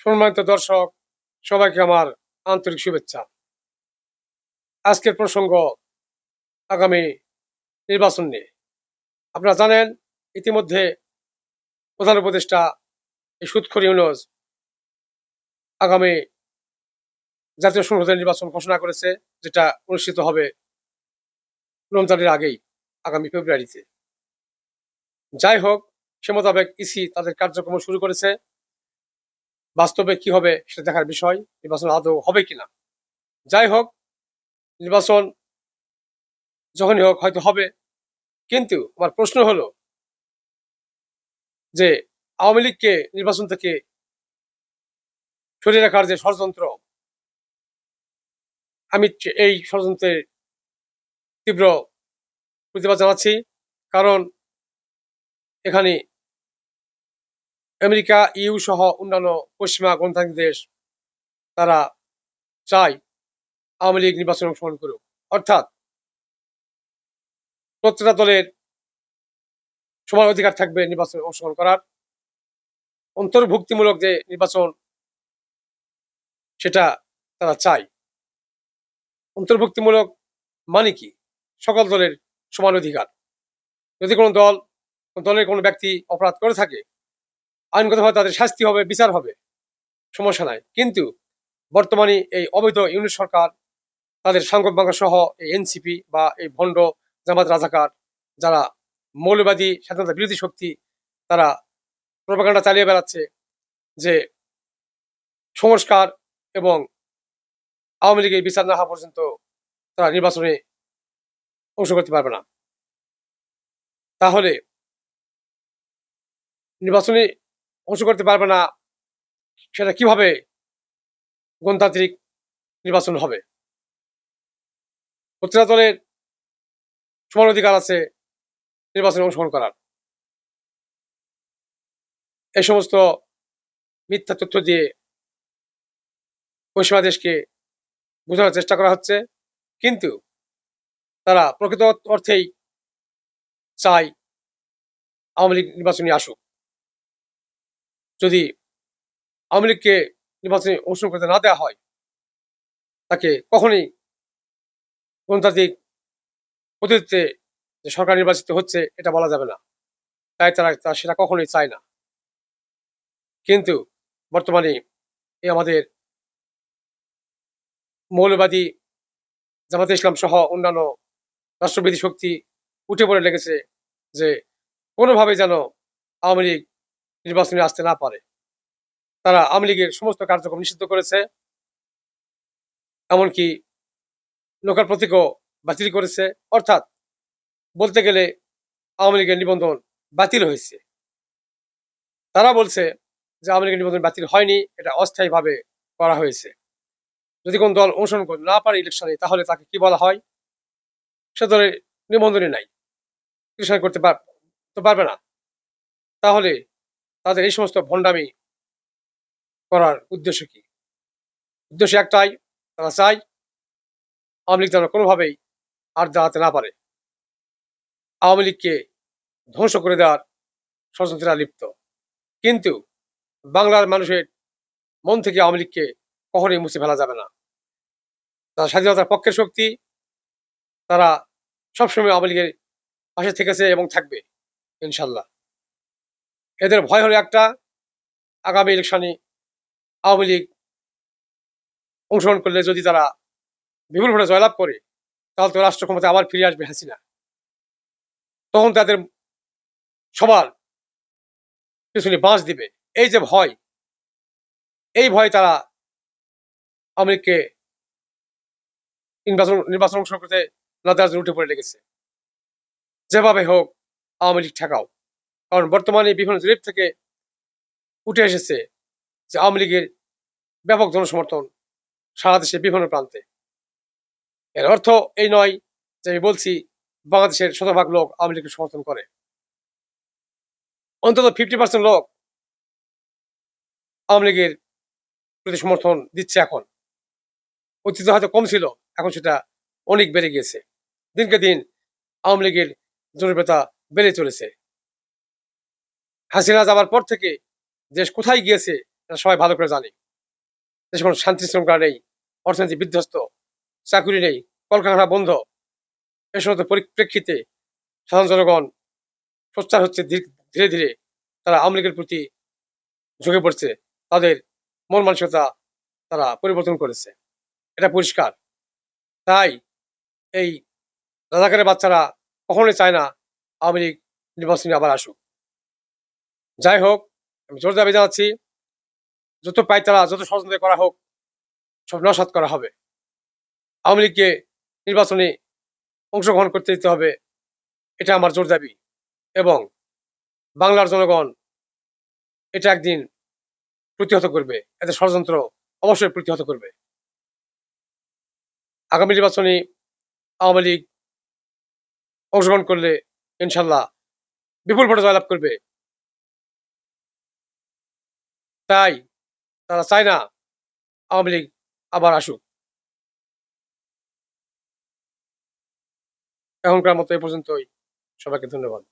সম্মানিত দর্শক, সবাইকে আমার আন্তরিক শুভেচ্ছা। আজকের প্রসঙ্গ আগামী নির্বাচন নিয়ে। আপনারা জানেন, ইতিমধ্যে প্রধান উপদেষ্টা এই সুৎখর ইউনূস আগামী জাতীয় সংসদের নির্বাচন ঘোষণা করেছে, যেটা অনুষ্ঠিত হবে রমজানের আগেই, আগামী ফেব্রুয়ারিতে। যাই হোক, সে মোতাবেক ইসি তাদের কার্যক্রম শুরু করেছে। বাস্তবে কি হবে সেটা দেখার বিষয়, নির্বাচন আদৌ হবে কিনা। যাই হোক, নির্বাচন যখনই হোক হয়তো হবে, কিন্তু আমার প্রশ্ন হলো যে আওয়ামী লীগকে নির্বাচন থেকে সরিয়ে রাখার যে ষড়যন্ত্র, আমি এই ষড়যন্ত্রের তীব্র প্রতিবাদ জানাচ্ছি। কারণ এখানে আমেরিকা, ইউ সহ অন্যান্য পশ্চিমা গণতান্ত্রিক দেশ তারা চায় আওয়ামী লীগ নির্বাচনে অংশগ্রহণ করুক। অর্থাৎ প্রত্যেকটা দলের সমান অধিকার থাকবে নির্বাচনে অংশগ্রহণ করার। অন্তর্ভুক্তিমূলক যে নির্বাচন, সেটা তারা চায়। অন্তর্ভুক্তিমূলক মানে কি? সকল দলের সমান অধিকার। যদি কোনো দলের কোনো ব্যক্তি অপরাধ করে থাকে, আইনগতভাবে তাদের শাস্তি হবে, বিচার হবে, সমস্যা নাই। কিন্তু বর্তমানে এই অবৈধ ইউনিট সরকার, তাদের সাংগঠনিক বাঙ্গা সহ এই এনসিপি বা এই ভণ্ড জামাত রাজাকার, যারা মৌলবাদী স্বাধীনতা বিরোধী শক্তি, তারা প্রোপাগান্ডা চালিয়ে বেড়াচ্ছে যে সংস্কার এবং আওয়ামী লীগের বিচার না হওয়া পর্যন্ত তারা নির্বাচনে অংশ করতে পারবে না। তাহলে নির্বাচনে অংশ করতে পারবে না, সেটা কিভাবে গণতান্ত্রিক নির্বাচন হবে? প্রতিটা দলের সমান অধিকার আছে নির্বাচনে অংশগ্রহণ করার। এই সমস্ত মিথ্যা তথ্য দিয়ে পশ্চিমা দেশকে বোঝানোর চেষ্টা করা হচ্ছে, কিন্তু তারা প্রকৃত অর্থেই চায় আওয়ামী লীগ নির্বাচনে আসুক। যদি আওয়ামী লীগকে নির্বাচনে অংশগ্রহণ করতে না দেওয়া হয়, তাকে কখনোই গণতান্ত্রিক পদ্ধতিতে যে সরকার নির্বাচিত হচ্ছে এটা বলা যাবে না। তাই তারা সেটা কখনোই চায় না। কিন্তু বর্তমানে এই আমাদের মৌলবাদী জামাতে ইসলাম সহ অন্যান্য রাষ্ট্রবিরোধী শক্তি উঠে পড়ে লেগেছে যে কোনোভাবে যেন আওয়ামী লীগ নির্বাচনে আসতে না পারে। তারা আওয়ামী লীগের সমস্ত কার্যক্রম নিষিদ্ধ করেছে, এমনকি লোকাল প্রতীকও বাতিল করেছে। অর্থাৎ বলতে গেলে আওয়ামী লীগের নিবন্ধন বাতিল হয়েছে। তারা বলছে যে আওয়ামী লীগের নিবন্ধন বাতিল হয়নি, এটা অস্থায়ীভাবে করা হয়েছে। যদি কোন দল অংশগ্রহণ করতে না পারে ইলেকশনে, তাহলে তাকে কি বলা হয়? সে দলের নিবন্ধনই নাই, ইলেকশন করতে পারবে না। তাহলে তাদের এই সমস্ত ভণ্ডামি করার উদ্দেশ্য কি? উদ্দেশ্য একটাই, তারা চায় আওয়ামী লীগ যেন কোনোভাবেই আর দাঁড়াতে না পারে। আওয়ামী লীগকে ধ্বংস করে দেওয়ার ষড়যন্ত্রে লিপ্ত। কিন্তু বাংলার মানুষের মন থেকে আওয়ামী লীগকে কখনোই মুছে ফেলা যাবে না। তারা স্বাধীনতার পক্ষের শক্তি, তারা সবসময় আওয়ামী লীগের পাশে থেকেছে এবং থাকবে ইনশাল্লাহ। এদের ভয় হলো একটা, আগামী ইলেকশনে আওয়ামী লীগ অংশগ্রহণ করলে যদি তারা বিপুল ভোটে জয়লাভ করে, তাহলে তো রাষ্ট্র ক্ষমতায় আবার ফিরে আসবে হাসিনা। তখন তাদের সবার পিছনে বাঁশ দিবে। এই যে ভয়, এই ভয় তারা আওয়ামী লীগকে নির্বাচন অংশগ্রহণ করতে না দেওয়ার জন্য উঠে পড়ে লেগেছে। যেভাবে হোক আওয়ামী লীগ ঠেকাও। কারণ বর্তমানে বিভিন্ন জরিপ থেকে উঠে এসেছে যে আওয়ামী লীগের ব্যাপক জনসমর্থন সারা দেশে বিভিন্ন প্রান্তে। এর অর্থ এই নয় যে আমি বলছি বাংলাদেশের শতভাগ লোক আওয়ামী লীগকে সমর্থন করে। অন্তত 50% লোক আওয়ামী লীগের প্রতি সমর্থন দিচ্ছে এখন। অতীতে হয়তো কম ছিল, এখন সেটা অনেক বেড়ে গিয়েছে। দিনকে দিন আওয়ামী লীগের জনপ্রিয়তা বেড়ে চলেছে। হাসিনা যাবার পর থেকে দেশ কোথায় গিয়েছে এটা সবাই ভালো করে জানে। দেশে কোনো শান্তি শৃঙ্খলা নেই, অর্থনীতি বিধ্বস্ত, চাকুরি নেই, কলকারখানা বন্ধ। এ সমস্ত পরিপ্রেক্ষিতে সাধারণ জনগণ সোচ্চার হচ্ছে ধীরে ধীরে। তারা আওয়ামী লীগের প্রতি ঝুঁকে পড়ছে। তাদের মন মানসিকতা তারা পরিবর্তন করেছে। এটা পরিষ্কার। তাই এই রাজাকারের বাচ্চারা কখনোই চায় না আওয়ামী লীগ নির্বাচনে আবার আসুক। যাই হোক, আমি জোর দাবি জানাচ্ছি, যত পায়তারা, যত ষড়যন্ত্র করা হোক, সব নস্যাৎ করা হবে। আওয়ামী লীগকে নির্বাচনে অংশগ্রহণ করতে দিতে হবে, এটা আমার জোর দাবি। এবং বাংলার জনগণ এটা একদিন প্রতিহত করবে। এতে ষড়যন্ত্র অবশ্যই প্রতিহত করবে। আগামী নির্বাচনে আওয়ামী লীগ অংশগ্রহণ করলে ইনশাল্লাহ বিপুল ভোটে জয়লাভ করবে। তাই তারা চায় না আওয়ামী লীগ আবার আসুক। এখনকার মতো এ পর্যন্তই। সবাইকে ধন্যবাদ।